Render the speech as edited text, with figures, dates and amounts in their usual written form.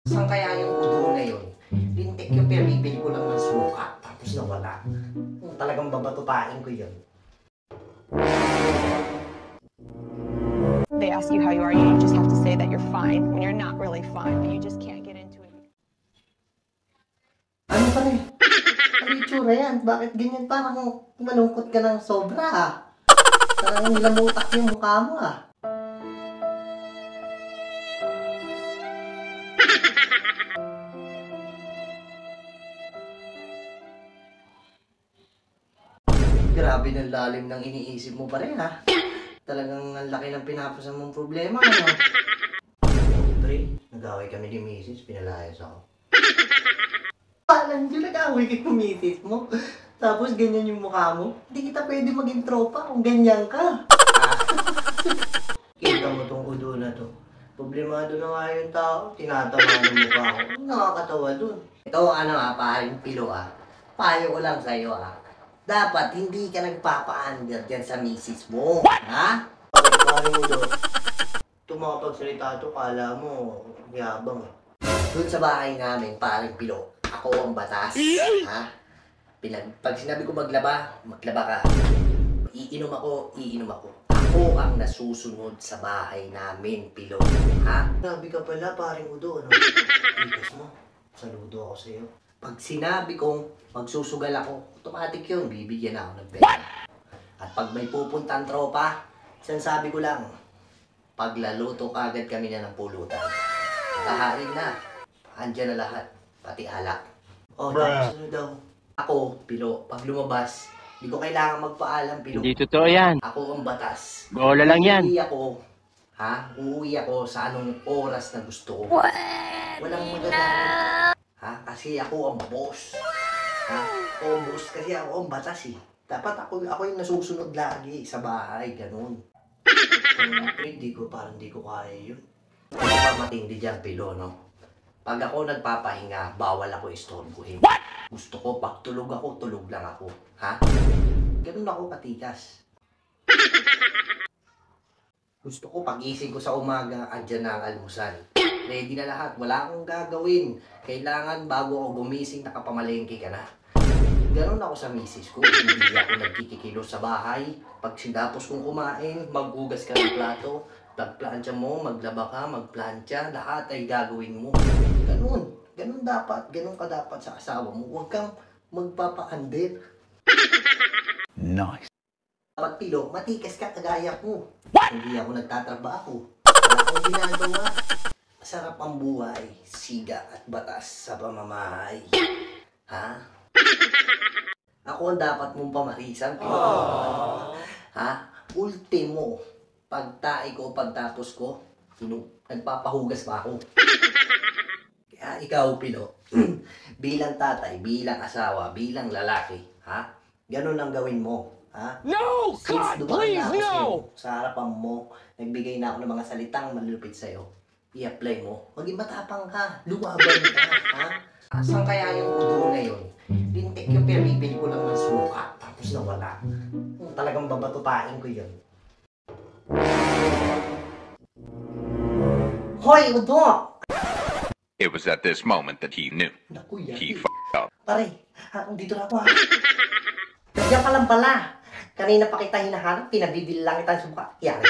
Saan kaya yung udo na yun? Lintik yung pinabibili ko lang ng suka, tapos nawala. Talagang babatutain ko yun. They ask you how you are, you just have to say that you're fine when you're not really fine, but you just can't get into it. Ano pa rin? Ano yung tsura yan? Bakit ganyan? Parang malungkot ka ng sobra ah. Parang nilamutak yung mukha mo ah. Grabe ng lalim ng iniisip mo pa rin ha. Talagang ang laki ng pinapasan mong problema ano. Pre, nag-away kami ni Mrs. Pinalayas ako. Paano nyo nag-away kay Mrs. mo? Tapos ganyan yung mukha mo? Hindi kita pwede maging tropa kung ganyan ka. Kita mo tong udo na to. Problemado na nga yung tao. Tinatama ng mukha ko. Nakakatawa dun. Ito ano ah, paring pilo ah. Payo ko lang sa'yo ah. Dapat hindi ka nagpapa-under dyan sa misis mo. Ha? Paring udo. Tumapagsalita to, kala mo, yabang eh. Doon sa bahay namin, paring pilo, ako ang batas. Ha? Pag sinabi ko maglaba, maglaba ka. Iinom ako, iinom ako. Ako ang nasusunod sa bahay namin, pilo. Ha? Sabi ka pala, paring udo, ano? Ikas mo, saludo ako sa'yo. Pag sinabi kong magsusugal ako, automatic yun, bibigyan ako ng pera. At pag may pupuntang tropa, sinasabi ko lang, paglaluto kagad kami na ng pulutan. Kahain na, andyan na lahat, pati alak. O, tapos ano daw? Ako, pilo, pag lumabas, hindi ko kailangan magpaalam, pilo. Hindi totoo yan. Ako ang batas. Bola lang yan. Uuwi ako sa anong oras na gusto ko. Walang magagalit. Ha? Kasi ako ang boss. Ha? Ako ang boss kasi ako ang batas eh. Dapat ako yung nasusunod lagi sa bahay, ganun. Hindi ko kaya yun. Hindi pa matindi dyan, pilo, no? Pag ako nagpapahinga, bawal ako istorbohin. Gusto ko, pag tulog ako, tulog lang ako. Ha? Ganun ako katikas. Gusto ko, pag-ising ko sa umaga, andyan na ang almusal. Ready na lahat, wala akong gagawin. Kailangan bago ako gumising, nakapamalengke ka na. Ganon ako sa misis ko. Hindi ako nagkikikilos sa bahay. Pag sinapos kong kumain, maghugas ka ng plato, pagplantsa mo, maglaba ka, magplantsa, lahat ay gagawin mo. Ganon. Ganon dapat. Ganon ka dapat sa asawa mo. Huwag kang magpapa-under. Nice. Dapat pilo, matikas ka kagaya ko. Hindi ako nagtatrabaho. Wala akong ginagawa. Masarap ang buhay, siga at batas sa pamamahay. Ha? Ako ang dapat mong pamarisan. Ha? Ultimo, pagtae ko, pagtapos ko, nagpapahugas pa ako. Kaya ikaw, pilo, bilang tatay, bilang asawa, bilang lalaki, ha? Ganun ang gawin mo. Ha? No! God, please, no! Sa harapan mo, nagbigay na ako ng mga salitang malulupit sa'yo. I-apply mo. Maging matapang ka. Lumaban ka. Ha? Saan kaya yung udo na yun? Lintik yung pinabibili ko lang ng suka, tapos nawala. Talagang babatutain ko yun. Hoy, udo! It was at this moment that he knew. Naku, yan. He f***ed up. Pare, dito na ako ha. Nandiyan ka lang pala. Kanina pa kita hinahanap, pinabibili lang kita ng suka. Yan.